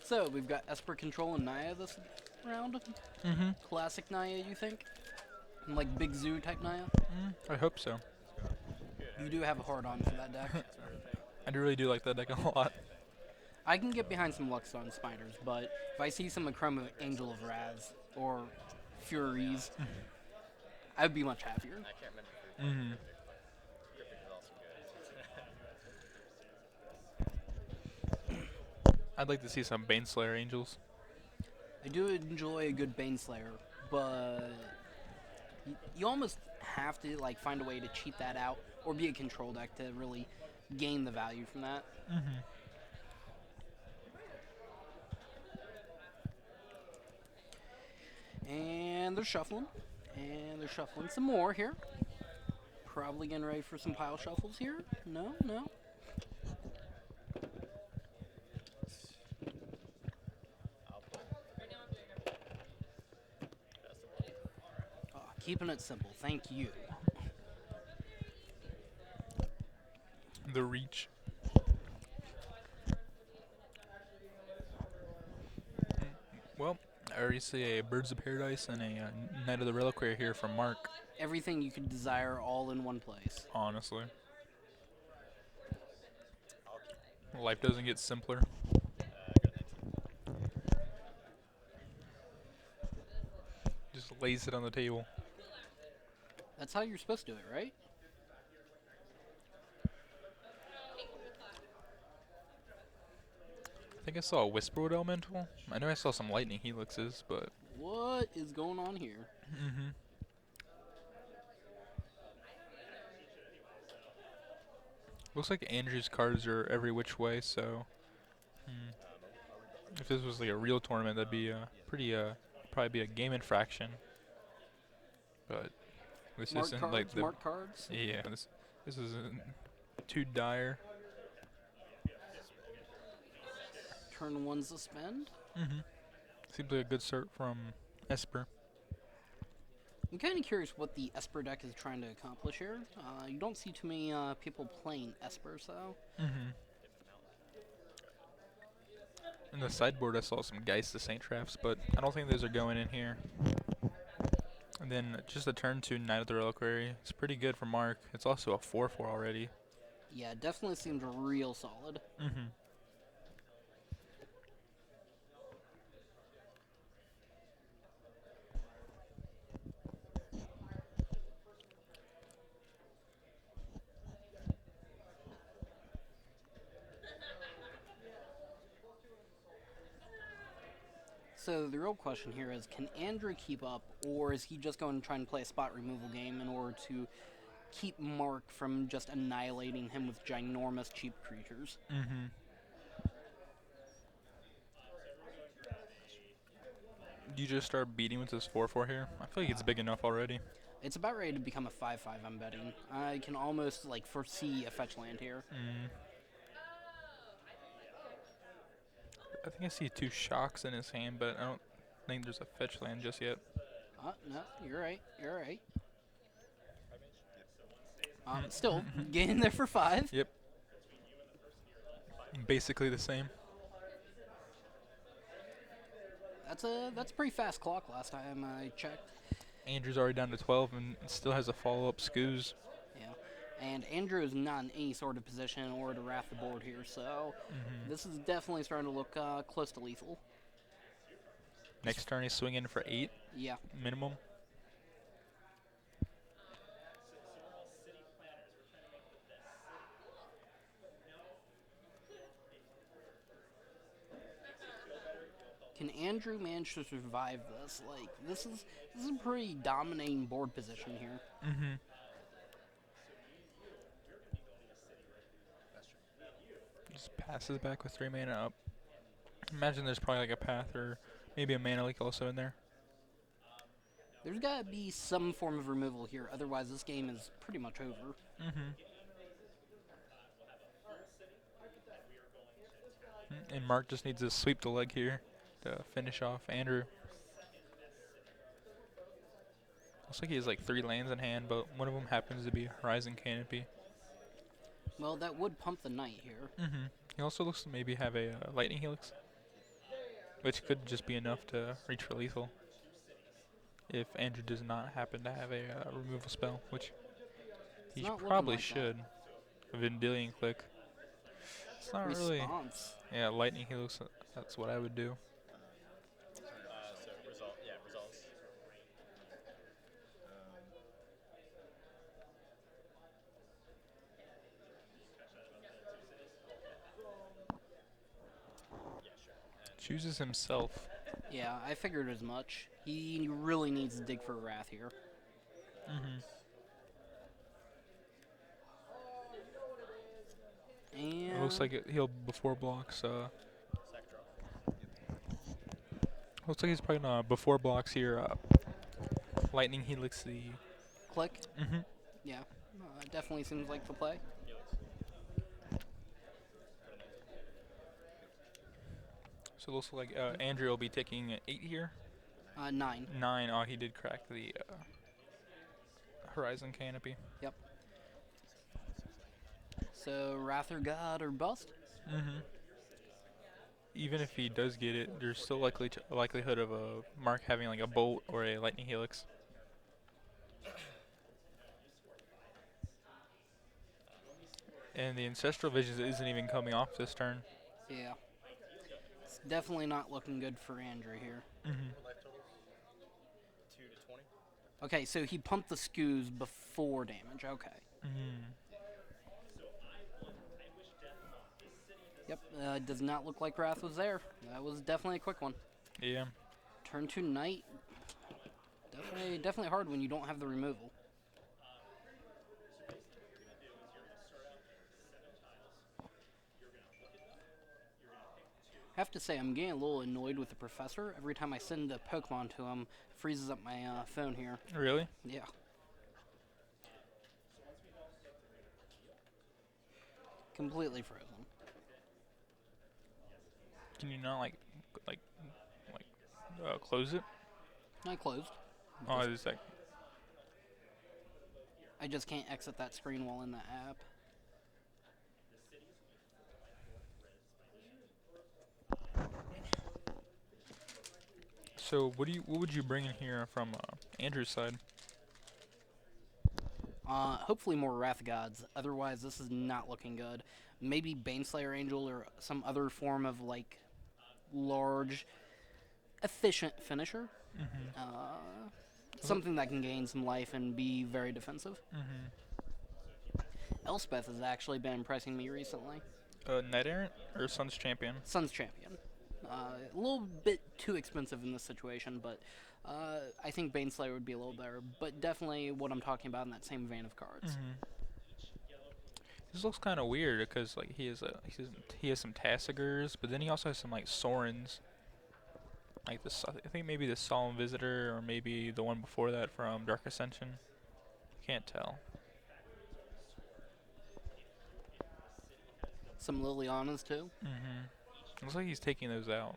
So we've got Esper Control and Naya this round. Mm-hmm. Classic Naya, you think? Like Big Zoo type Naya? I hope so. You do have a hard on for that deck. I really do like that deck a lot. I can get behind some Luxon Spiders, but if I see some Chrome of Angel of Raz or Furies, I would be much happier. Mm-hmm. I'd like to see some Baneslayer Angels. I do enjoy a good Baneslayer, but you almost have to like find a way to cheat that out or be a control deck to really gain the value from that. Mm-hmm. And they're shuffling. And they're shuffling some more here. Probably getting ready for some pile shuffles here. No, no. Oh, keeping it simple. Thank you. The Reach. Well, I already see a Birds of Paradise and a Knight of the Reliquary here from Mark, Everything you could desire all in one place. honestly. Life doesn't get simpler. Just lays it on the table. That's how you're supposed to do it, right? I think I saw a Whisperwood Elemental. I know I saw some Lightning Helixes, but... What is going on here? Mm-hmm. Looks like Andrew's cards are every which way, so... If this was like a real tournament, that'd be pretty, probably be a game infraction. But this Mark isn't like cards, the... mark cards. Yeah, this isn't too dire. Turn one suspend. Mm-hmm. Seems like a good start from Esper. I'm kind of curious what the Esper deck is trying to accomplish here. You don't see too many people playing Esper, so... Mm-hmm. In the sideboard, I saw some Geist the Saint traps, but I don't think those are going in here. And then just a turn to Knight of the Reliquary. It's pretty good for Mark. It's also a 4/4 already. Yeah, it definitely seems real solid. Mm-hmm. So the real question here is, can Andrew keep up, or is he just going to try and play a spot removal game in order to keep Mark from just annihilating him with ginormous cheap creatures? Mm-hmm. You just start beating with this 4/4 here? I feel like it's big enough already. It's about ready to become a 5/5, I'm betting. I can almost like foresee a fetch land here. Mm. I think I see 2 shocks in his hand, but I don't think there's a fetch land just yet. No, you're right. You're right. Still getting there for 5. Yep. Basically the same. That's a pretty fast clock last time I checked. Andrew's already down to 12 and still has a follow-up Scoos. Yeah, and Andrew is not in any sort of position in order to wrap the board here, so this is definitely starting to look close to lethal. Next turn he's swinging for 8 Yeah. minimum. Can Andrew manage to survive this? Like, this is a pretty dominating board position here. Mm-hmm. Just passes back with 3 mana up. Imagine there's probably like a path or maybe a mana leak also in there. There's got to be some form of removal here, otherwise this game is pretty much over. Mm-hmm. And Mark just needs to sweep the leg here to finish off Andrew. Looks like he has like 3 lands in hand, but one of them happens to be Horizon Canopy. Well, that would pump the knight here. Mm-hmm. He also looks to maybe have a Lightning Helix. which could just be enough to reach for lethal if Andrew does not happen to have a removal spell, which It's he not looking probably like that. should. A Vendilion click. It's not really. Response. Yeah, lightning helix. That's what I would do. Chooses himself. Yeah, I figured as much. He really needs to dig for Wrath here. Mm-hmm. It looks And like he'll before blocks. Looks like he's probably gonna before blocks here. Lightning helix the. click. Mm-hmm. Yeah, definitely seems like the play. So it looks like Andrew will be taking 8 here. 9. 9. Oh, he did crack the horizon canopy. Yep. So Wrather God or bust? Mm-hmm. Even if he does get it, there's still a likelihood of a Mark having like a bolt or a lightning helix. And the ancestral visions isn't even coming off this turn. Yeah. It's definitely not looking good for Andrew here. Mm-hmm. Okay, so he pumped the skews before damage. Okay. Mm-hmm. Yep, does not look like Wrath was there. That was definitely a quick one. Yeah. Turn 2 Knight. Definitely hard when you don't have the removal. I have to say, I'm getting a little annoyed with the professor. Every time I send a Pokemon to him, freezes up my phone here. Really? Yeah. Completely frozen. Can you not like close it? I closed. Oh, is that? I just can't exit that screen while in the app. So what would you bring in here from Andrew's side? Hopefully more Wrath Gods. Otherwise, this is not looking good. Maybe Baneslayer Angel or some other form of, like, large, efficient finisher. Mm-hmm. Something that can gain some life and be very defensive. Mm-hmm. Elspeth has actually been impressing me recently. Knight Errant or Sun's Champion? Sun's Champion. A little bit too expensive in this situation, but I think Baneslayer would be a little better. But definitely what I'm talking about in that same vein of cards. Mm-hmm. This looks kind of weird because like he has some Tassigers, but then he also has some like Sorens. Like this, I think maybe the Solemn Visitor or maybe the one before that from Dark Ascension. Can't tell. Some Lilianas too. Mm-hmm. Looks like he's taking those out.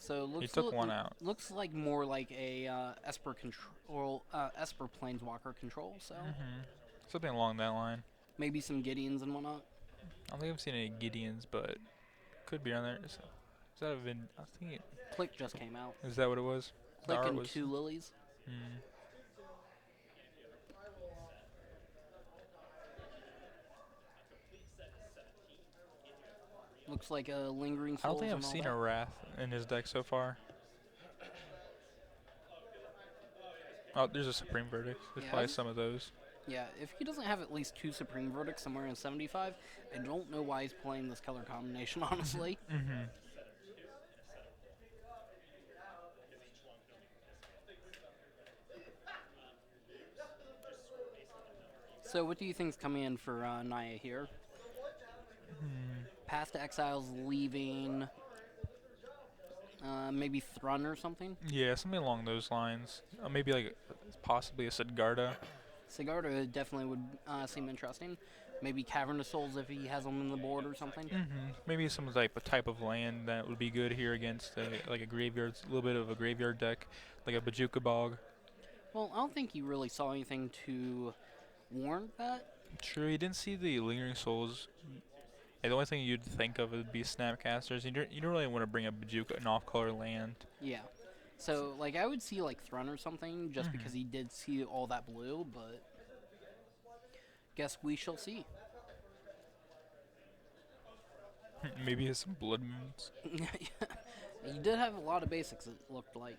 So He looks took one out. Looks like more like a Esper control, Esper Planeswalker control. So Mm-hmm. Something along that line. maybe some Gideons and whatnot. I don't think I've seen any Gideons, but could be on there. Is that a Vin? I think Click just came out. is that what it was? The Click art and was. 2 Lilies. Mm. Looks like a Lingering I Souls. don't think I've and all seen that. a Wrath in his deck so far. Oh, there's a Supreme Verdict. There's Yeah, probably I've- some of those. Yeah, if he doesn't have at least 2 Supreme Verdicts somewhere in 75, I don't know why he's playing this color combination, honestly. Mm-hmm. So what do you think's coming in for Naya here? Path to Exile's leaving. Maybe Thrun or something? Yeah, something along those lines. Maybe like possibly a Siddhartha. Sigarda definitely would seem interesting. Maybe Cavernous Souls if he has them on the board or something. Mm-hmm. Maybe some type of land that would be good here against like a graveyard, a little bit of a graveyard deck, like a Bajuka Bog. Well, I don't think he really saw anything to warrant that. True, he didn't see the Lingering Souls, the only thing you'd think of would be Snapcasters. You don't really want to bring a Bajuka, an off-color land. Yeah. So, like, I would see, like, Thrun or something, just because he did see all that blue, but guess we shall see. Maybe has some blood moons. He did have a lot of basics, it looked like.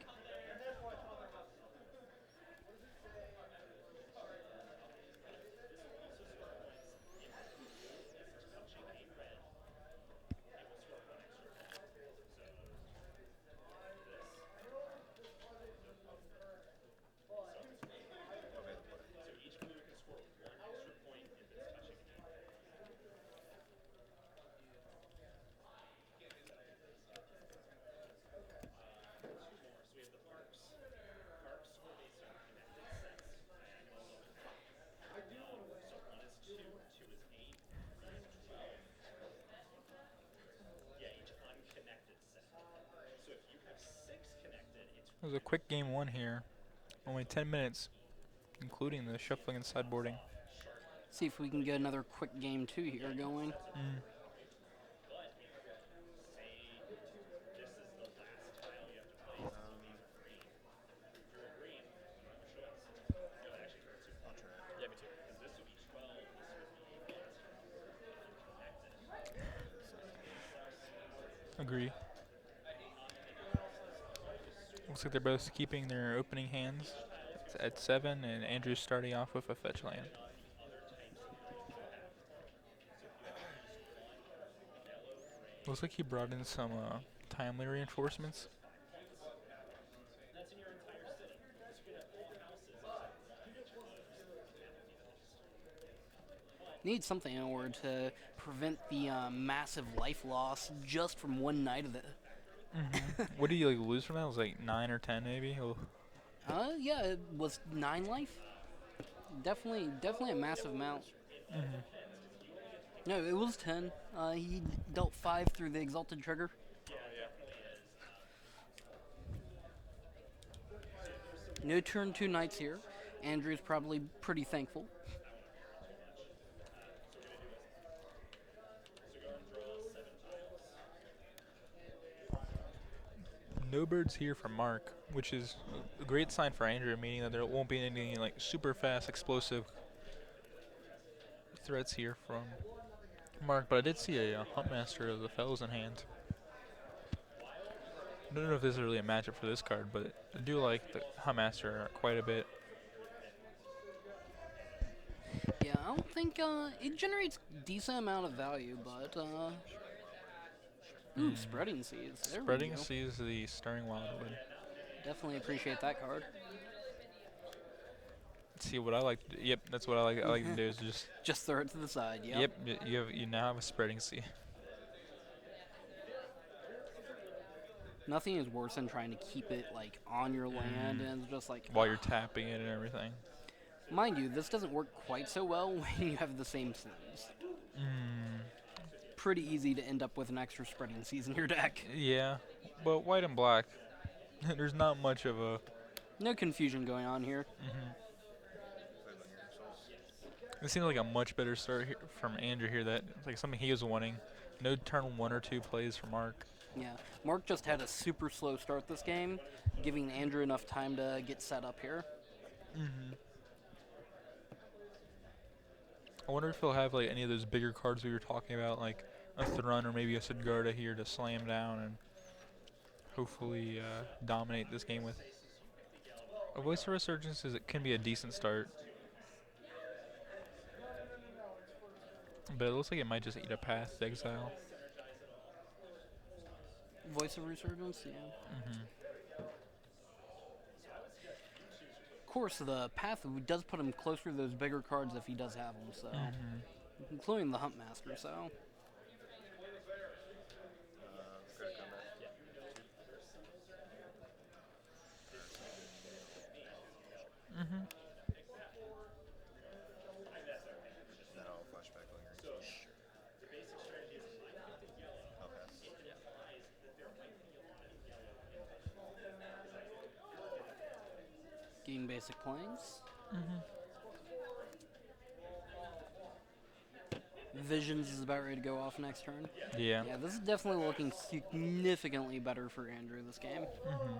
It was a quick game one here. Only 10 minutes, including the shuffling and sideboarding. See if we can get another quick game 2 here going. Agree. Looks like they're both keeping their opening hands at 7, and Andrew's starting off with a fetch land. Looks like he brought in some timely reinforcements. Need something in order to prevent the massive life loss just from one night of it. What did you like lose from that? It was like 9 or 10 maybe? Oh. Yeah, it was 9 life. Definitely a massive amount. No, it was 10. He dealt 5 through the Exalted Trigger. No turn 2 knights here. Andrew's probably pretty thankful. No birds here from Mark, which is a great sign for Andrew, meaning that there won't be any like super fast, explosive threats here from Mark. But I did see a Huntmaster of the Fellows in hand. I don't know if this is really a matchup for this card, but I do like the Huntmaster quite a bit. Yeah, I don't think it generates decent amount of value, but ooh, Spreading Seas. There Spreading we go. Seas the Stirring Wildwood. Definitely appreciate that card. See what I like to do. Yep, that's what I like to do is just throw it to the side. Yep. You now have a Spreading Sea. Nothing is worse than trying to keep it like on your land and it's just like While you're tapping it and everything. Mind you, this doesn't work quite so well when you have the same sleeves. Pretty easy to end up with an extra Spreading Seas in your deck. Yeah, but white and black, there's not much of a... No confusion going on here. It seems like a much better start here from Andrew here. That like something he was wanting. No turn 1 or 2 plays for Mark. Yeah, Mark just had a super slow start this game, giving Andrew enough time to get set up here. I wonder if he'll have like any of those bigger cards we were talking about, like a Thrun or maybe a Siddhartha here to slam down and hopefully dominate this game with. A Voice of Resurgence can be a decent start, but it looks like it might just eat a path to exile. Voice of Resurgence, yeah. Of course, the path does put him closer to those bigger cards if he does have them, so including the Huntmaster. So. Game basic planes. Visions is about ready to go off next turn. Yeah. Yeah, this is definitely looking significantly better for Andrew this game. Mm-hmm.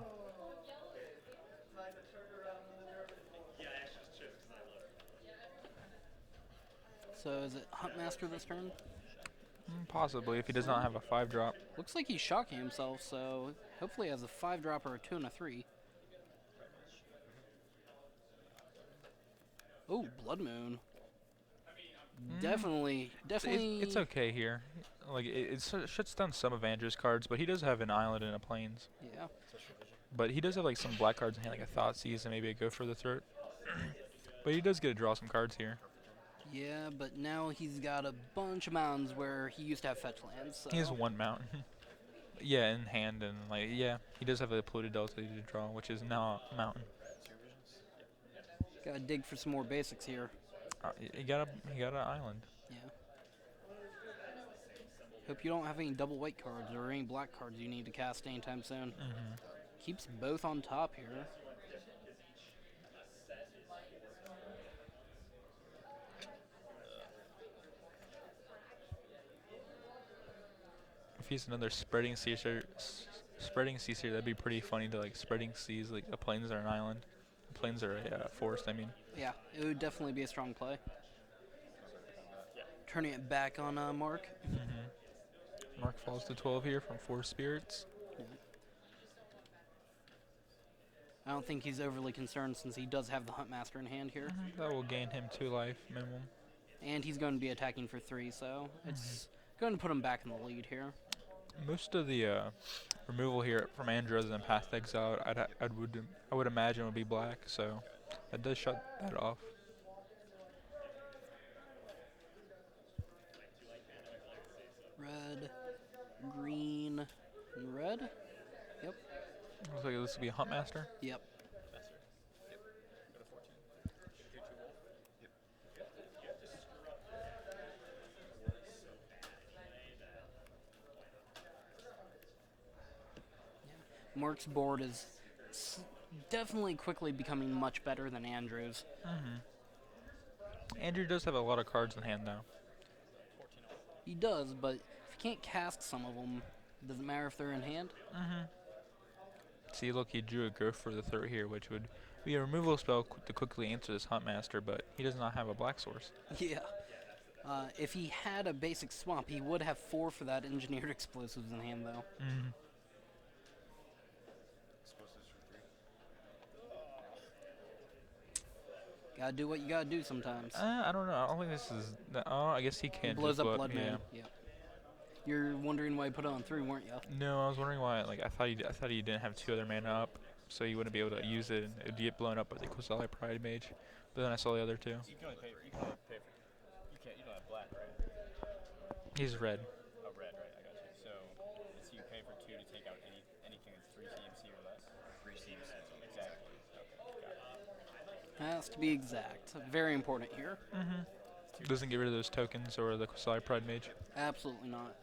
So is it Huntmaster this turn? Possibly, if he does not have a 5-drop. Looks like he's shocking himself, so hopefully he has a 5-drop or a 2 and a 3. Oh, Blood Moon. Definitely. It's okay here. Like, it shuts down some of Andrew's cards, but he does have an island and a plains. Yeah. But he does have, like, some black cards in hand, like a Thoughtseize and maybe a Go for the Throat. But he does get to draw some cards here. Yeah, but now he's got a bunch of mountains where he used to have fetch lands. So. He has one mountain. Yeah, in hand, and, like, yeah, he does have a Polluted Delta to draw, which is now a mountain. Gotta dig for some more basics here. He got an island. Yeah. Hope you don't have any double white cards or any black cards you need to cast anytime soon. Keeps both on top here. If he's another Spreading Seaser, that'd be pretty funny to, like, Spreading Seas, like a plains or an island. Plains are a forest, I mean. Yeah, it would definitely be a strong play. Turning it back on Mark. Mark falls to 12 here from 4 spirits. Yeah. I don't think he's overly concerned since he does have the Huntmaster in hand here. That will gain him 2 life minimum. And he's going to be attacking for 3, so it's going to put him back in the lead here. Most of the removal here from Andrew other than Path to Exile, I would imagine would be black, so that does shut that off. Red, green, and red. Yep. Looks like this would be a Huntmaster. Yep. Mark's board is definitely quickly becoming much better than Andrew's. Andrew does have a lot of cards in hand, though. He does, but if you can't cast some of them, does it matter if they're in hand? See, look, he drew a Go for the Throat here, which would be a removal spell to quickly answer this Huntmaster, but he does not have a black source. Yeah. If he had a basic swamp, he would have 4 for that engineered explosives in hand, though. Gotta do what you gotta do sometimes. I don't know. I don't think this is. I guess he can. He blows up Blood yeah. Moon. Yep. You're wondering why he put it on 3, weren't you? No, I was wondering why. Like, I thought he didn't have 2 other mana up, so he wouldn't be able to use it, and it'd get blown up by the Kozali Pride Mage. But then I saw the other 2. You can only pay for. You can only pay for. You can't. You don't have black, right? He's red. Oh, red, right? I got you. So you pay for 2 to take out anything that's 3 CMC or less. 3 CMC. Exactly. Okay. Got it. Has to be exact. Very important here. Doesn't get rid of those tokens or the Kozali Pride Mage. Absolutely not.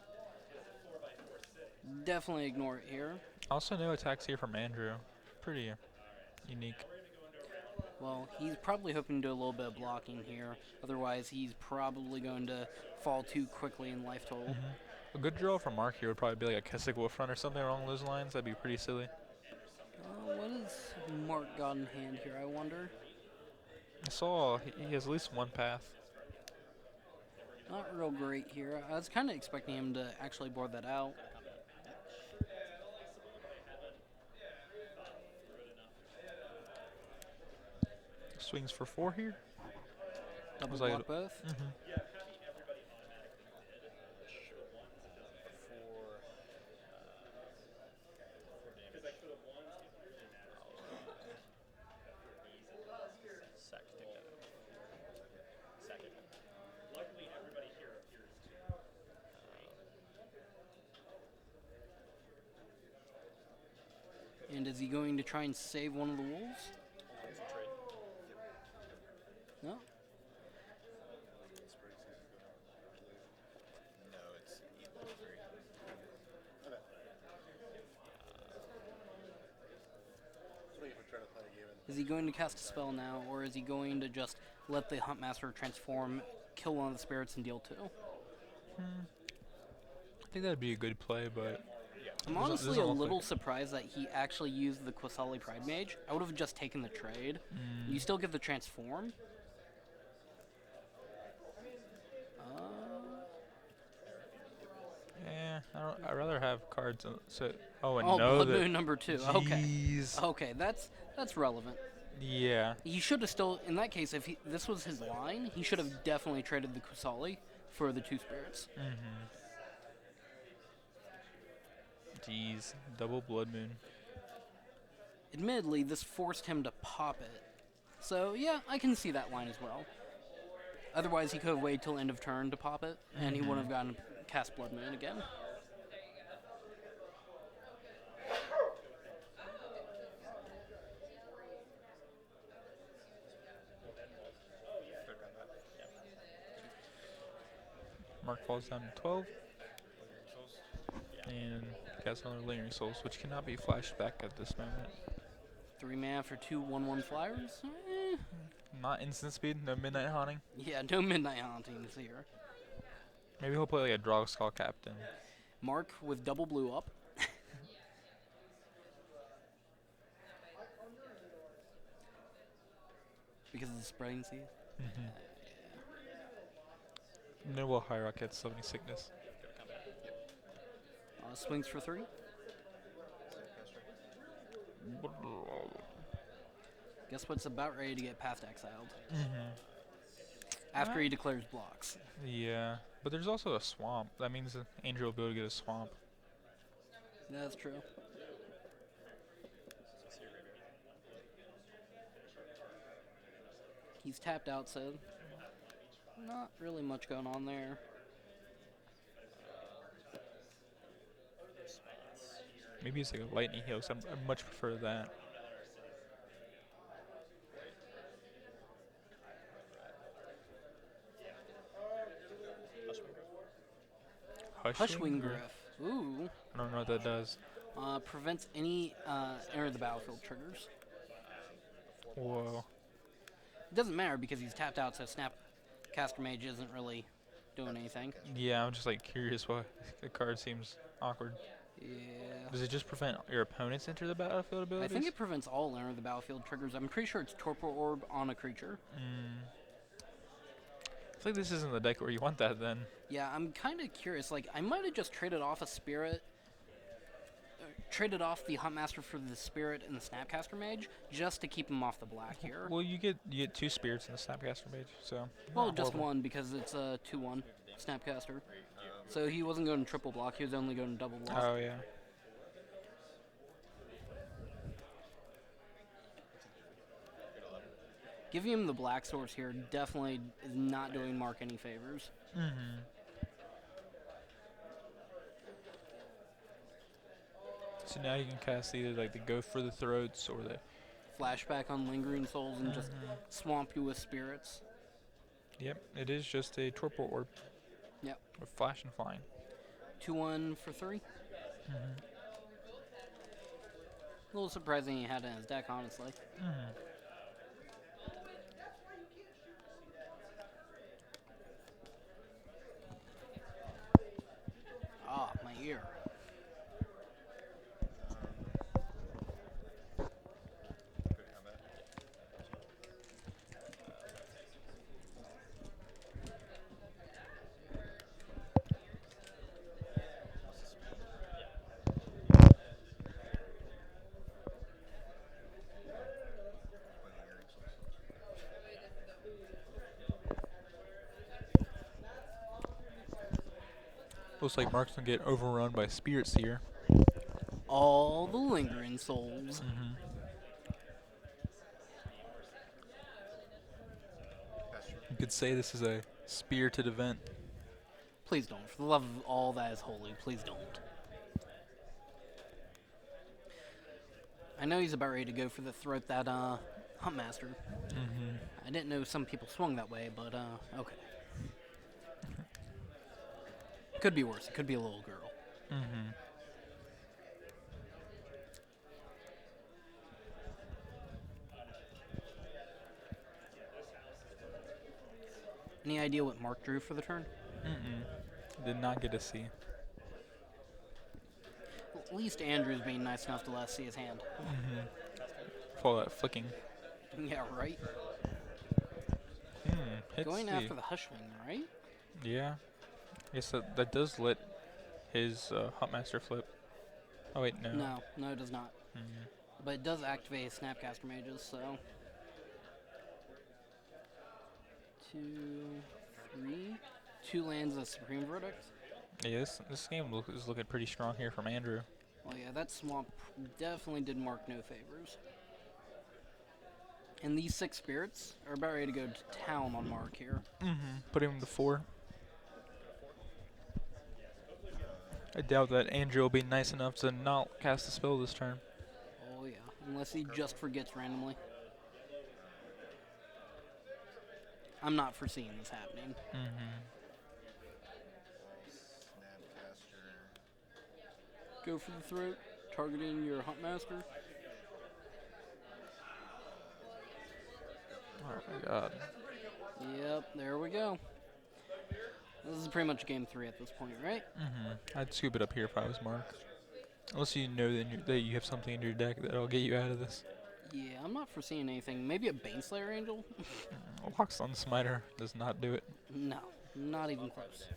Definitely ignore it here. Also, no attacks here from Andrew. Pretty unique. Well, he's probably hoping to do a little bit of blocking here. Otherwise, he's probably going to fall too quickly in life total. A good draw from Mark here would probably be like a Kessick Wolf Run or something along those lines. That'd be pretty silly. What has Mark got in hand here, I wonder? I saw he has at least 1 path. Not real great here. I was kind of expecting him to actually board that out. Swings for 4 here. Double Was block both. And is he going to try and save one of the wolves? No? No, it's 8-3. Is he going to cast a spell now, or is he going to just let the Huntmaster transform, kill one of the spirits, and deal 2? I think that'd be a good play, but I'm Doesn't- honestly doesn't a look little like surprised that he actually used the Quasali Pride Mage. I would have just taken the trade. You still get the transform. yeah, I'd rather have cards. Oh, and Oh, no, Blood that. Moon number 2. Okay. Jeez. Okay, that's relevant. Yeah. He should have still, in that case, if this was his line, he should have definitely traded the Quasali for the 2 spirits. Jeez. Double Blood Moon. Admittedly, this forced him to pop it. So, yeah, I can see that line as well. Otherwise, he could have waited till end of turn to pop it, and he wouldn't have gotten to cast Blood Moon again. Mark falls down to 12. And casts another Lingering Souls, which cannot be flashed back at this moment. 3 mana for 2 1/1 flyers? Not instant speed, no Midnight Haunting. Yeah, no Midnight Hauntings here. Maybe he'll play like a Draw Skull Captain. Mark with double blue up. Because of the spreading seed. Noble Hierarch gets Summoning Sickness. Swings for 3. Guess what's about ready to get past exiled? After he declares blocks. Yeah, but there's also a swamp. That means the Angel will be able to get a swamp. That's true. He's tapped out, so not really much going on there. Maybe it's like a Lightning Heal, because I much prefer that. Hushwing Griff? Griff. Ooh. I don't know what that does. Prevents any enter the battlefield triggers. Whoa. It doesn't matter because he's tapped out, so Snapcaster Mage isn't really doing anything. Yeah, I'm just like curious why the card seems awkward. Yeah. Does it just prevent your opponents enter the battlefield I abilities? think it prevents all enter the battlefield triggers. I'm pretty sure it's Torpor Orb on a creature. I feel like this isn't the deck where you want that then. Yeah, I'm kind of curious. Like, I might have just traded off a Spirit, traded off the Huntmaster for the Spirit and the Snapcaster Mage, just to keep him off the black here. Well, you get 2 spirits in the Snapcaster Mage, so. Well, not just horrible. one because it's a 2/1 Snapcaster. So he wasn't going to triple block, he was only going to double block. Oh, yeah. Giving him the black source here definitely is not doing Mark any favors. So now you can cast either like the Go for the Throats or the. Flashback on Lingering Souls and just swamp you with spirits. Yep, it is just a Torpor Orb. Yep. With Flash and Flying. 2/1 for 3. A little surprising he had it in his deck, honestly. Ah, my ear. Looks like Mark's gonna get overrun by Spirit Seer. All the Lingering Souls. You could say this is a spirited event. Please don't. For the love of all that is holy, please don't. I know he's about ready to go for the throat that Huntmaster. I didn't know some people swung that way, but okay. Could be worse. It could be a little girl. Any idea what Mark drew for the turn? Did not get to see. At least Andrew's being nice enough to let us see his hand. For all that flicking. Yeah, right? Hits Going the. after the Hushwing, right? Yeah. I guess that does let his Huntmaster flip. Oh, wait, no. No, it does not. But it does activate Snapcaster Mages, so. 2, 3. 2 lands of Supreme Verdict. Yeah, this game is looking pretty strong here from Andrew. Well, yeah, that swamp definitely did Mark no favors. And these 6 spirits are about ready to go to town on Mark here. Put him to 4. I doubt that Andrew will be nice enough to not cast a spell this turn. Oh, yeah, unless he just forgets randomly. I'm not foreseeing this happening. Go for the throat, targeting your Huntmaster. Oh my god. Yep, there we go. This is pretty much game 3 at this point, right? I'd scoop it up here if I was Mark. Unless you know that you have something in your deck that'll get you out of this. Yeah, I'm not foreseeing anything. Maybe a Baneslayer Angel? Lockstone Smiter does not do it. No, not even close.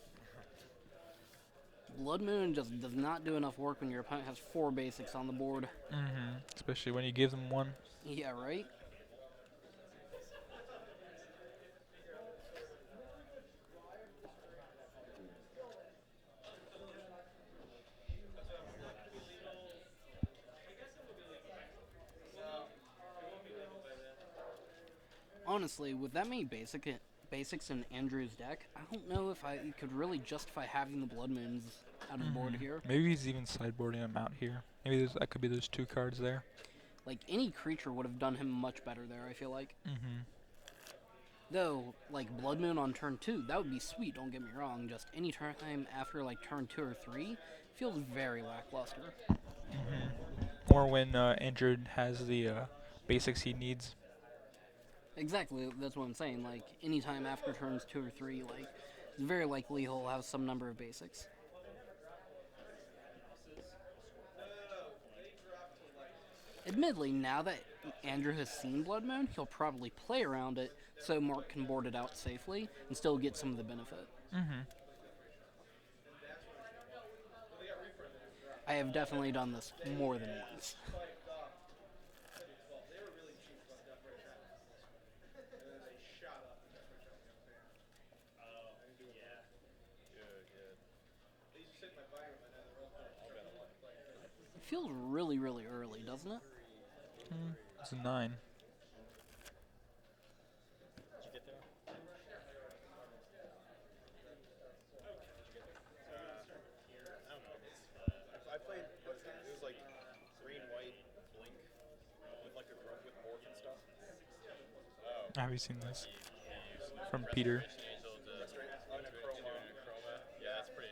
Blood Moon just does not do enough work when your opponent has 4 basics on the board. Especially when you give them 1. Yeah, right? Honestly, with that many basics in Andrew's deck, I don't know if I could really justify having the Blood Moons out of the board here. Maybe he's even sideboarding them out here. Maybe that could be those 2 cards there. Like, any creature would have done him much better there, I feel like. Though, like, Blood Moon on turn 2, that would be sweet, don't get me wrong. Just any time after, like, turn 2 or 3 feels very lackluster. Or when Andrew has the basics he needs. Exactly, that's what I'm saying. Like, anytime after turns 2 or 3, like, it's very likely he'll have some number of basics. Admittedly, now that Andrew has seen Blood Moon, he'll probably play around it so Mark can board it out safely and still get some of the benefit. I have definitely done this more than once. It feels really, really early, doesn't it? It's a 9. Did you get there? I played, it was like green, white, blink, with like a group with morph and stuff. Have you seen this? From Peter. Angel to On a chroma. yeah, that's pretty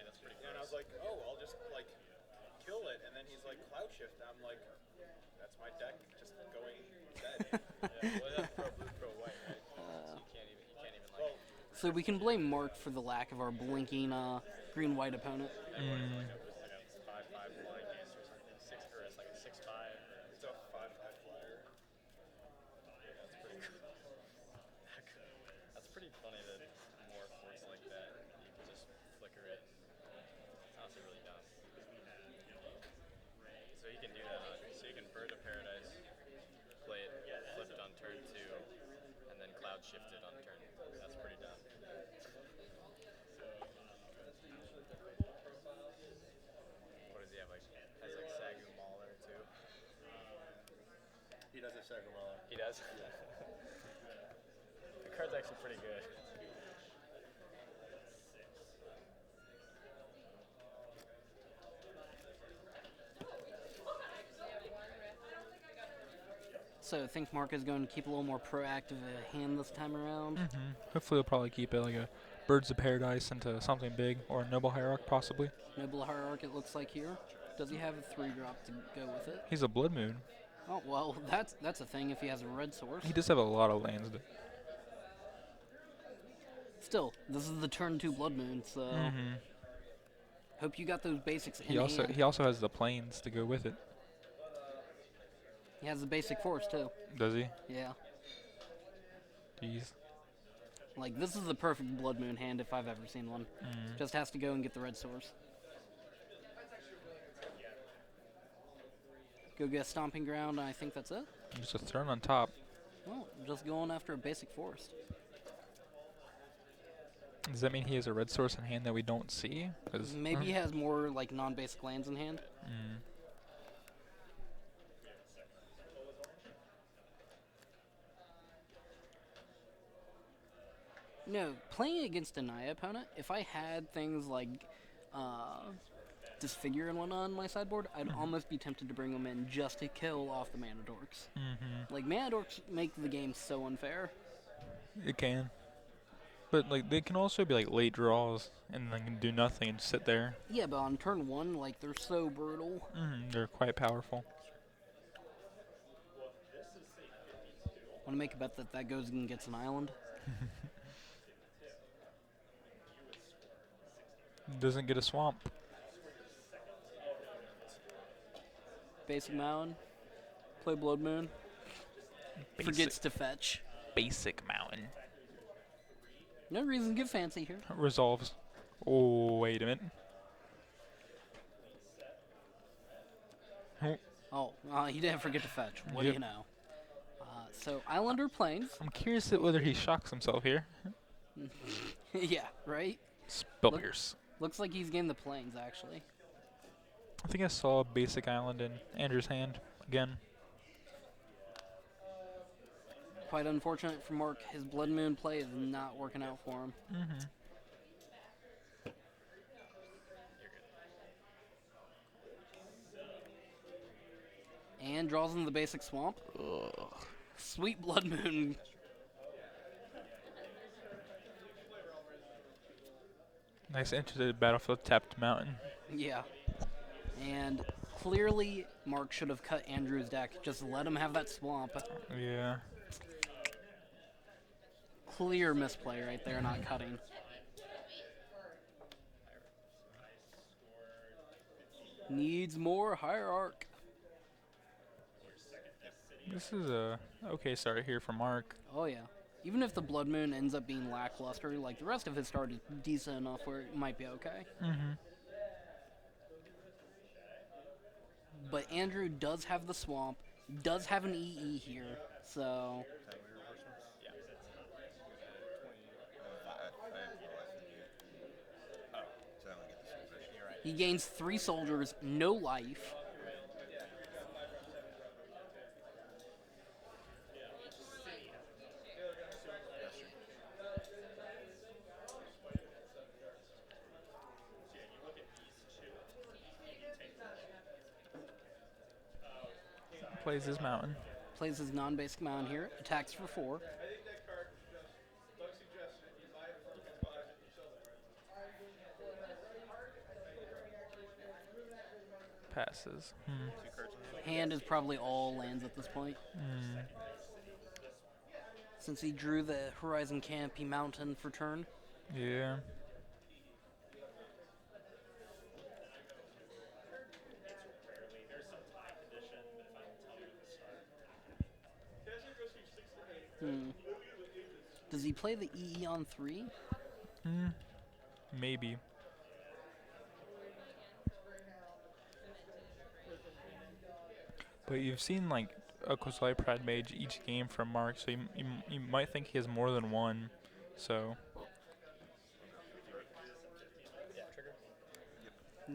And I was like, oh, I'll just like kill it. And then he's like, cloud shift. And I'm like, that's my deck just going dead. well, that's pro blue, pro white, right? So you can't even like. So we can blame Mark for the lack of our blinking green-white opponent. Like a 5/5 flying cancer or something. Or it's like a 6/5. It's a 5/5 flyer. That's pretty cool. That's pretty funny that more works like that. You can just flicker it. It's honestly really dumb. So he can do that. So you can Bird of Paradise, play it, flip it on turn 2, and then Cloud shift it on turn. That's pretty dumb. What does he have? Like has like Sagu Mauler too. He does a Sagamala. He does. The card's actually pretty good. So I think Mark is going to keep a little more proactive hand this time around. Hopefully he'll probably keep it like a Birds of Paradise into something big, or a Noble Hierarch possibly. Noble Hierarch, it looks like here. Does he have a 3-drop to go with it? He's a Blood Moon. Oh, well, that's a thing if he has a red source. He does have a lot of lands. Still, this is the turn 2 Blood Moon, so... Hope you got those basics in He also hand. he also has the planes to go with it. He has the basic force too. Does he? Yeah. Jeez. Like, this is the perfect Blood Moon hand if I've ever seen one. Mm. Just has to go and get the red source. Go get a Stomping Ground, and I think that's it. Just a turn on top. Well, just going after a basic forest. Does that mean he has a red source in hand that we don't see? 'Cause, Maybe he has more, like, non-basic lands in hand. Mm. No, playing against a Naya opponent, if I had things like Disfigure and whatnot on my sideboard, I'd almost be tempted to bring them in just to kill off the Mana Dorks. Mm-hmm. Like, Mana Dorks make the game so unfair. It can. But like they can also be like late draws and they can do nothing and sit there. Yeah, but on turn one, like, they're so brutal. They're quite powerful. Want to make a bet that that goes and gets an island? Doesn't get a swamp. Basic Mountain. Play Blood Moon. Forgets to fetch. Basic mountain. No reason to get fancy here. Resolves. Oh, wait a minute. Oh, Oh, he didn't forget to fetch. What do Yep. you know? So, Islander Plains. I'm curious whether he shocks himself here. Yeah, right? Spellpierce. Looks like he's getting the Plains, actually. I think I saw a basic island in Andrew's hand again. Quite unfortunate for Mark. His Blood Moon play is not working out for him. Mm-hmm. And draws in the basic Swamp. Ugh. Sweet Blood Moon. Nice entry to the battlefield, tapped mountain. Yeah. And clearly, Mark should have cut Andrew's deck. Just let him have that Swamp. Yeah. Clear misplay right there, not cutting. Needs more Hierarch. This is a okay start here for Mark. Oh, yeah. Even if the Blood Moon ends up being lackluster, like, the rest of his start is decent enough where it might be okay. Mm-hmm. But Andrew does have the Swamp, does have an EE here, so... He gains 3 soldiers, no life. Plays his mountain. Plays his non-basic mountain here, attacks for 4. Passes. Hand is probably all lands at this point. Since he drew the Horizon Canopy Mountain for turn. Yeah. Does he play the EE on 3? Maybe. But you've seen like a Kozai Pride Mage each game from Mark, so you might think he has more than one. So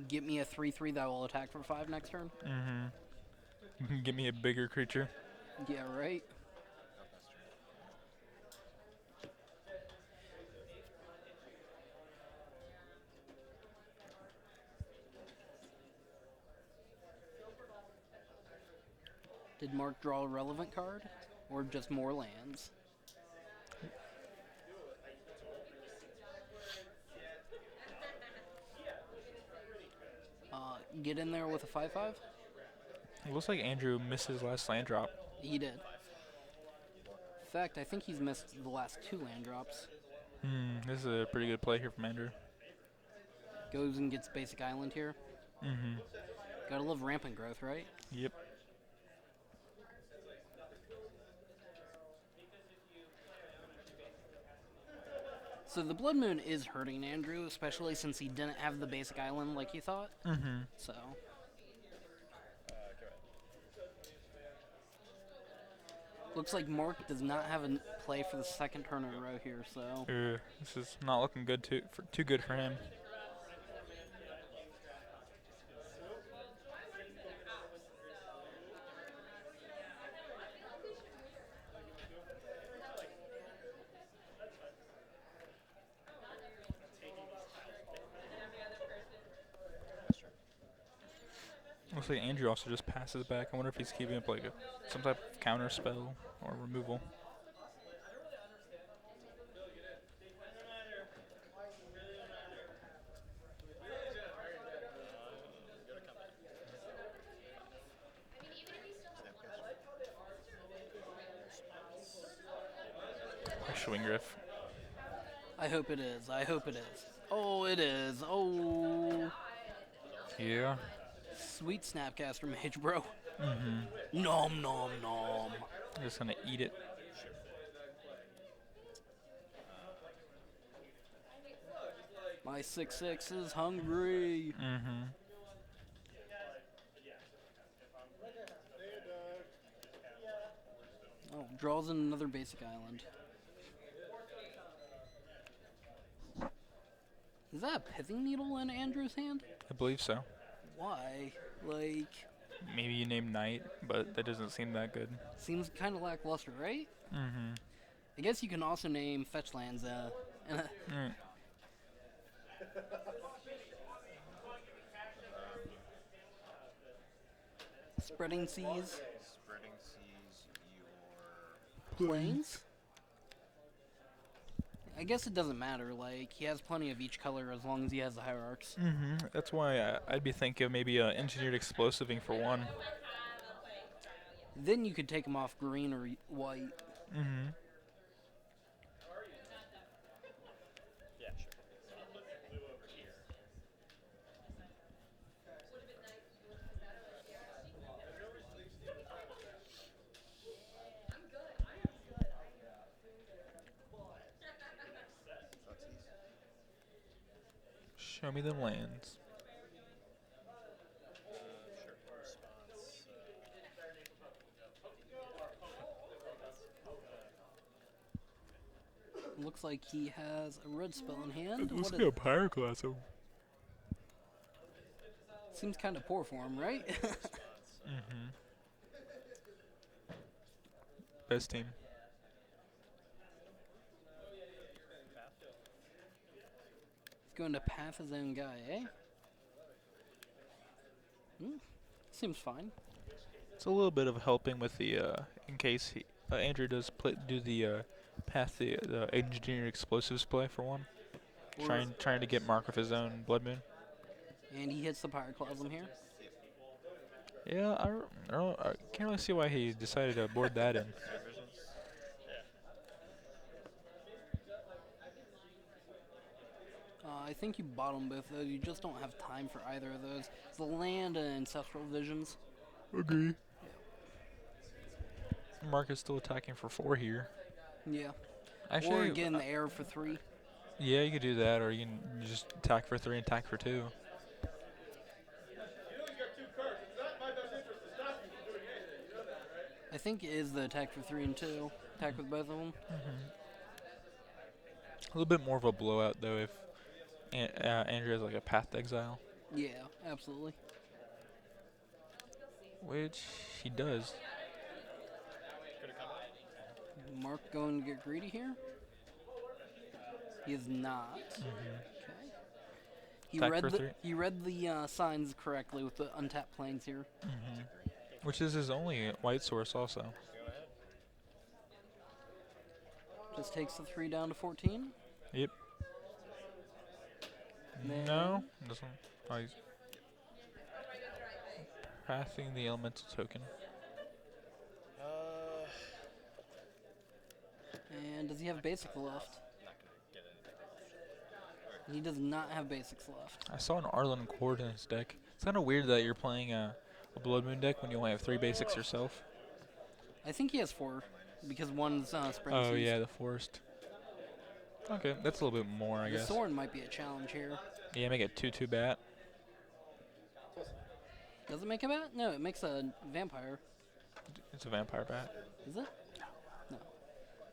Get me a 3/3 that will attack for 5 next turn? give me a bigger creature. Yeah, right? Did Mark draw a relevant card? Or just more lands? Get in there with a 5/5? It looks like Andrew missed his last land drop. He did. In fact, I think he's missed the last 2 land drops. This is a pretty good play here from Andrew. Goes and gets basic island here. Mm-hmm. Gotta love rampant growth, right? Yep. So the Blood Moon is hurting Andrew, especially since he didn't have the basic island like he thought. Mm-hmm. So Go ahead. looks like Mark does not have a play for the second turn in a row here. So This is not looking good too good for him. Looks like Andrew also just passes back. I wonder if he's keeping up like some type of counter spell or removal. Swing Griff. I hope it is. I hope it is. Oh, it is. Oh, Yeah. sweet Snapcaster Mage, bro. Mm-hmm. Nom nom nom. Just gonna eat it. My 6/6 is hungry. Mm-hmm. Oh, draws in another basic island. Is that a pithing needle in Andrew's hand? I believe so. Why? Like, Maybe you name Knight, but that doesn't seem that good. seems kind of lackluster, right? Mm-hmm. I guess you can also name fetch lands. Mm. Spreading seas, Spreading seas, your plains. I guess it doesn't matter. Like, he has plenty of each color as long as he has the hierarchs. Mm-hmm. That's why I'd be thinking of maybe engineered explosiving for one. Then you could take him off green or white. Mm-hmm. Yeah, sure. Show me the lands. Sure. Response. Looks like he has a red spell in hand. Looks What like a pyroclasm. seems kind of poor for him, right? Mm-hmm. Best team. He's going to path his own guy, eh? Seems fine. It's a little bit of helping with the in case Andrew does do the path the engineered explosives play for one. Or- Trying to get Mark with his own Blood Moon. And he hits the pyroclasm here. Yeah, I can't really see why he decided to board that in. I think you bottom both of those. You just don't have time for either of those. The land and ancestral visions. Agree. Mark is still attacking for 4 here. Yeah. Actually, Or get in the air for 3. yeah, you could do that, or you can just attack for 3 and attack for 2. I think it is the attack for 3 and 2. Attack with both of them. A little bit more of a blowout though if Andrew has like a path to exile, Yeah, absolutely. which he does. Mark going to get greedy here. He is not. Okay. Attack for 3. He read the signs correctly with the untapped planes here. Which is his only white source also. Just takes the 3 down to 14. Yep. Then- No, doesn't. Oh, he's passing the elemental token. And does he have basic left? He does not have basics left. I saw an Arlen Cord in his deck. It's kind of weird that you're playing a Blood Moon deck when you only have 3 basics yourself. I think he has 4, because one's Spring Oh Seas. yeah, the Forest. Okay, that's a little bit more, I The guess. Soren might be a challenge here. Yeah, make it 2/2 bat. Does it make a bat? No, it makes a vampire. It's a vampire bat. Is it? No.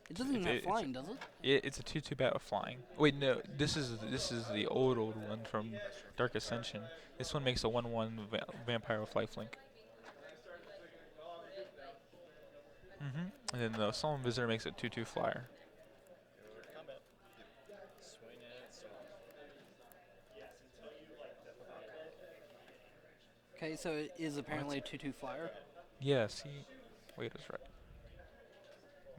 It doesn't even have flying, does it? It's a 2/2 bat with flying. Wait, no, this is the old one from Dark Ascension. This one makes a 1/1 vampire with lifelink. And then the Solemn Visitor makes a 2/2 flyer. Combat. Swing it. So Okay, so it is apparently a 2/2 flyer. Yeah, see, wait, I was right.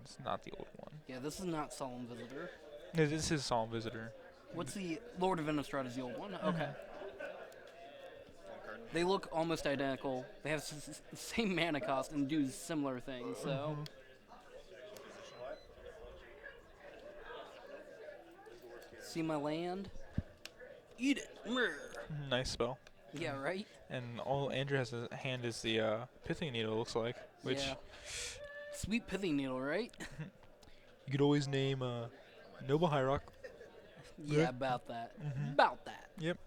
It's not the old one. Yeah, this is not Solemn Visitor. No, this is Solemn Visitor. What's the Lord of Innistrad is the old one? Okay. one card. They look almost identical. They have the same mana cost and do similar things, so. See my land? Eat it! Mrr. Nice spell. Yeah, right? And all Andrew has in his hand is the Pithing Needle, looks like. Which Yeah. Sweet pithing needle, right? you could always name Noble High Rock. Yeah, Right. about that. Mhm. About that. Yep.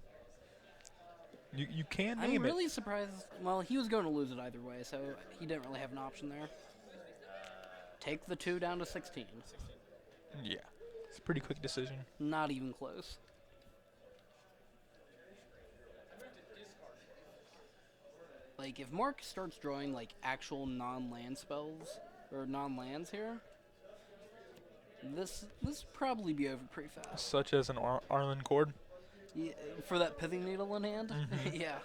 You can I'm name really surprised. Well, he was going to lose it either way, so he didn't really have an option there. Take the 2 down to 16. it. Yeah. It's a pretty quick decision. Not even close. Like, if Mark starts drawing, like, actual non-land spells, or non-lands here, this probably be over pretty fast. Such as an Arlen Cord. Yeah, for that pithing needle in hand? Yeah.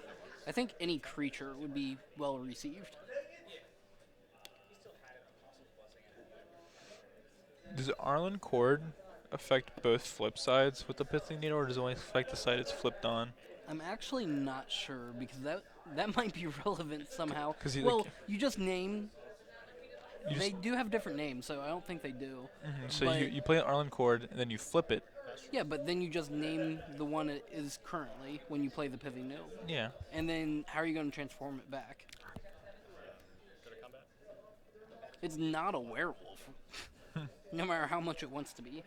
I think any creature would be well received. Does Arlen Cord affect both flip sides with the Pithing Needle, or does it only affect the side it's flipped on? I'm actually not sure, because that might be relevant somehow. 'Cause you, Well, like- you just name... You They just, do have different names, so I don't think they do. so but- you play an Arlen Cord, and then you flip it. Yeah, but then you just name the one it is currently when you play the pithing needle. Yeah. And then how are you going to transform it back? Go to combat. It's not a werewolf. No matter how much it wants to be.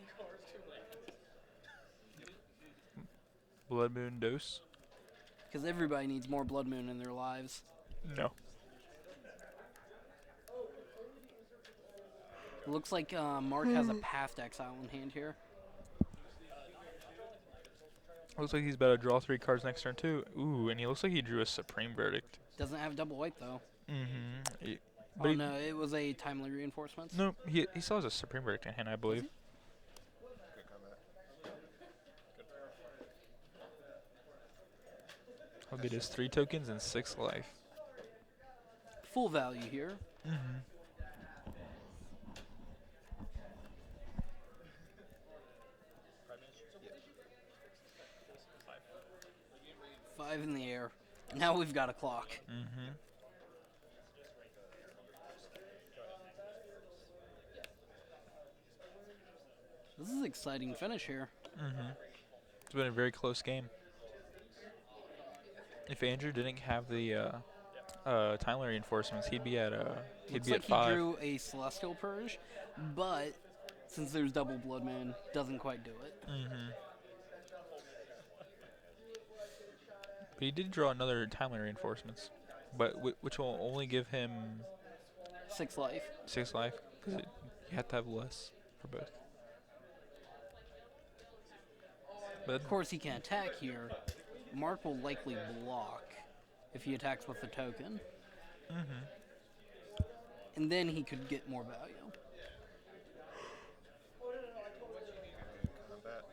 Blood Moon Dose? Because everybody needs more Blood Moon in their lives. No. It looks like Mark has a Past Exile in hand here. Looks like he's about to draw 3 cards next turn, too. Ooh, and he looks like he drew a Supreme Verdict. Doesn't have double white, though. Mm-hmm. Oh, no, it was a Timely Reinforcements. No, he still has a Supreme Verdict in hand, I believe. Good combat. He'll get his 3 tokens and 6 life. Full value here. Mm-hmm. Yeah. 5 in the air. Now we've got a clock. Mm-hmm. This is an exciting finish here. Mm-hmm. It's been a very close game. If Andrew didn't have the timely reinforcements, he'd be at Looks at like 5. he drew a Celestial Purge, but since there's double Blood Moon, doesn't quite do it. Mm-hmm. But he did draw another timely reinforcements, but which will only give him 6 life. 6 life, because you have to have less for both. But Of course, he can attack here. Mark will likely block if he attacks with the token, mm-hmm. and then he could get more value. Combat.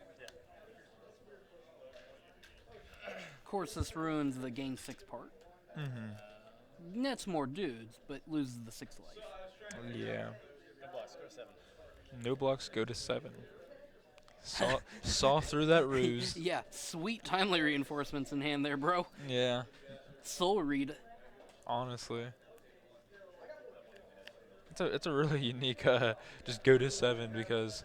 Of course, this ruins the gain 6 part. Mm-hmm. Nets more dudes, but loses the 6 life. Yeah. Good blocks. Go to 7. No blocks, go to 7. Saw through that ruse. Yeah, sweet timely reinforcements in hand there, bro. Yeah, Soul read. honestly. It's a really unique just go to 7 because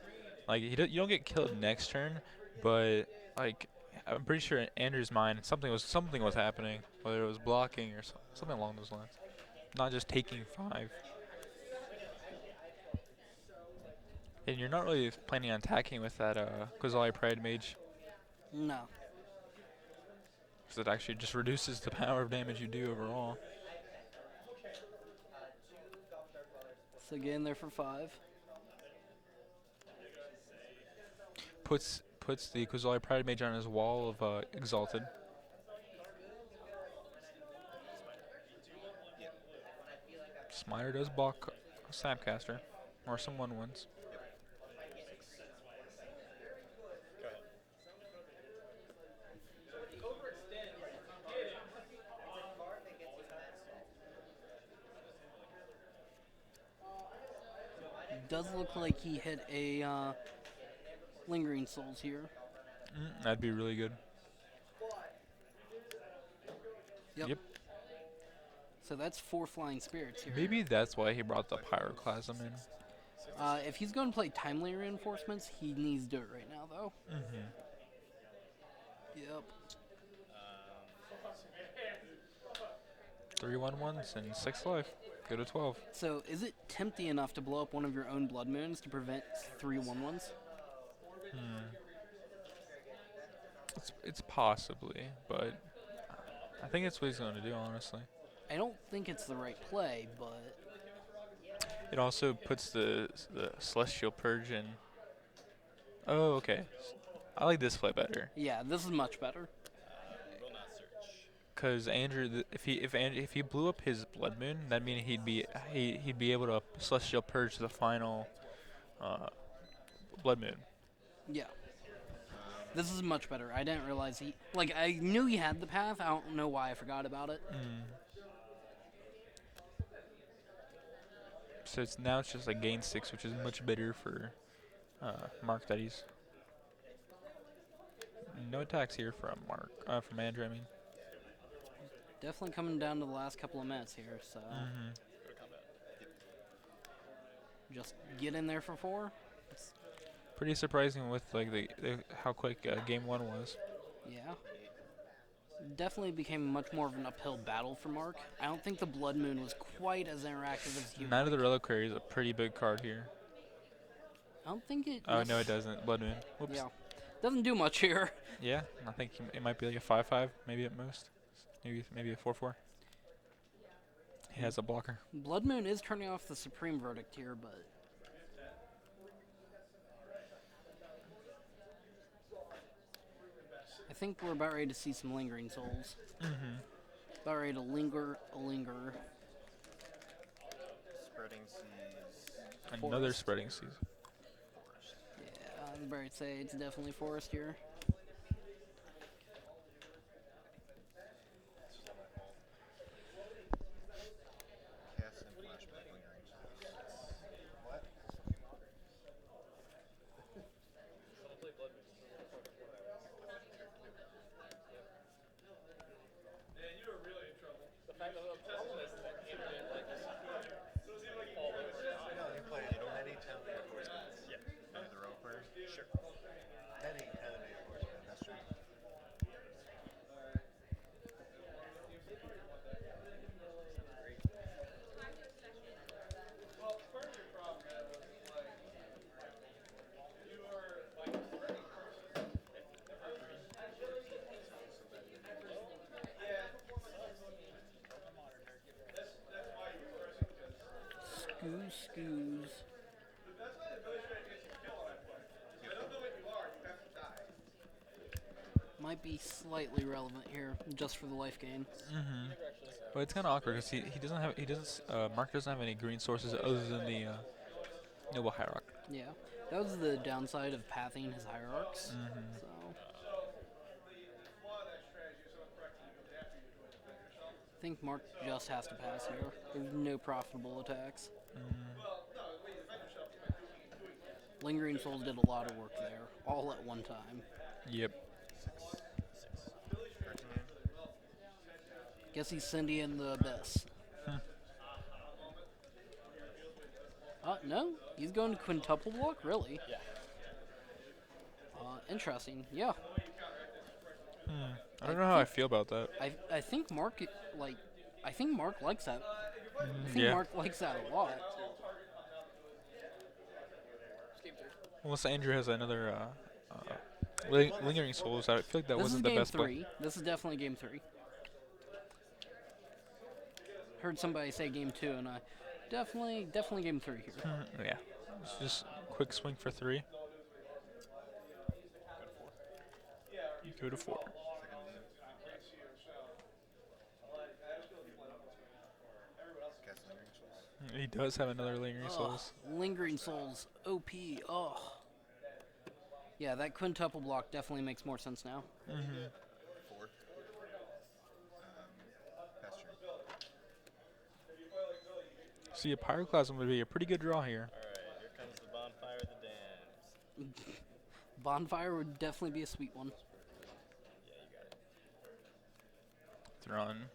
like you don't get killed next turn, but like I'm pretty sure in Andrew's mind something was happening, whether it was blocking or something along those lines. Not just taking 5. And you're not really planning on attacking with that Kozali Pride Mage, No. because it actually just reduces the power of damage you do overall. So get in there for 5. Puts the Kozali Pride Mage on his wall of Exalted. Smiter does block Snapcaster, or some 1/1s. Go ahead. Does look like he hit a Lingering Souls here. That'd be really good. Yep. So that's 4 Flying Spirits here. Maybe that's why he brought the Pyroclasm in. If he's going to play Timely Reinforcements, he needs to do it right now, though. Yep. 3 1/1s and 6 life. Go to 12. So is it tempting enough to blow up one of your own Blood Moons to prevent 3 1/1s? It's possibly, but I think that's what he's going to do, honestly. I don't think it's the right play, but It also puts the Celestial Purge in. Oh, okay. I like this play better. yeah, this is much better. Will not search. Cause Andrew, if he blew up his Blood Moon, that mean he'd be able to Celestial Purge the final Blood Moon. Yeah. This is much better. I didn't realize I knew he had the path. I don't know why I forgot about it. So now it's just like gain 6, which is much better for Mark Daddies. No attacks here from from Andrew. I mean. Definitely coming down to the last couple of minutes here, so Go to combat. just get in there for 4. Pretty surprising with like the how quick game 1 was. Yeah. Definitely became much more of an uphill battle for Mark. I don't think the Blood Moon was quite as interactive as you. Knight of the Reliquary is a pretty big card here. I don't think it. Oh no, it doesn't. Blood Moon. Whoops. Yeah. Doesn't do much here. Yeah, I think it might be like a 5/5, maybe at most. Maybe a 4/4. He has a blocker. Blood Moon is turning off the Supreme Verdict here, but I think we're about ready to see some Lingering Souls. About ready to linger a linger. Spreading seas. Another spreading seas. Forest. Yeah, I'm about to say it's definitely Forest here. Cast and flashback lingering souls. What? No, you play any Tally reinforcements. Yeah. Under the rope player? Sure. Any reinforcement, that's true. Scoos. Might be slightly relevant here, just for the life gain. But it's kind of awkward because Mark doesn't have any green sources other than the Noble Hierarch. Yeah, that was the downside of pathing his hierarchs. So I think Mark just has to pass here. There's no profitable attacks. Lingering Souls did a lot of work there, all at one time. Yep. Guess he's sending in the abyss. No, he's going to quintuple block, really? Yeah. Interesting, yeah. I don't know how I feel about that. I think Mark I think Mark likes that. I think Yeah. Mark likes that a lot. Unless Andrew has another lingering souls, I feel like that This is wasn't the game best play. 3. This is definitely game 3. Heard somebody say game 2, and I definitely game 3 here. Yeah. It's just quick swing for 3. Go to 4. He does have another lingering souls. Lingering Souls, OP. Oh. Yeah, that quintuple block definitely makes more sense now. 4. Pass turn. See, a Pyroclasm would be a pretty good draw here. Alright, here comes the bonfire of the dams. Bonfire would definitely be a sweet one. Yeah, you got it. Thrun.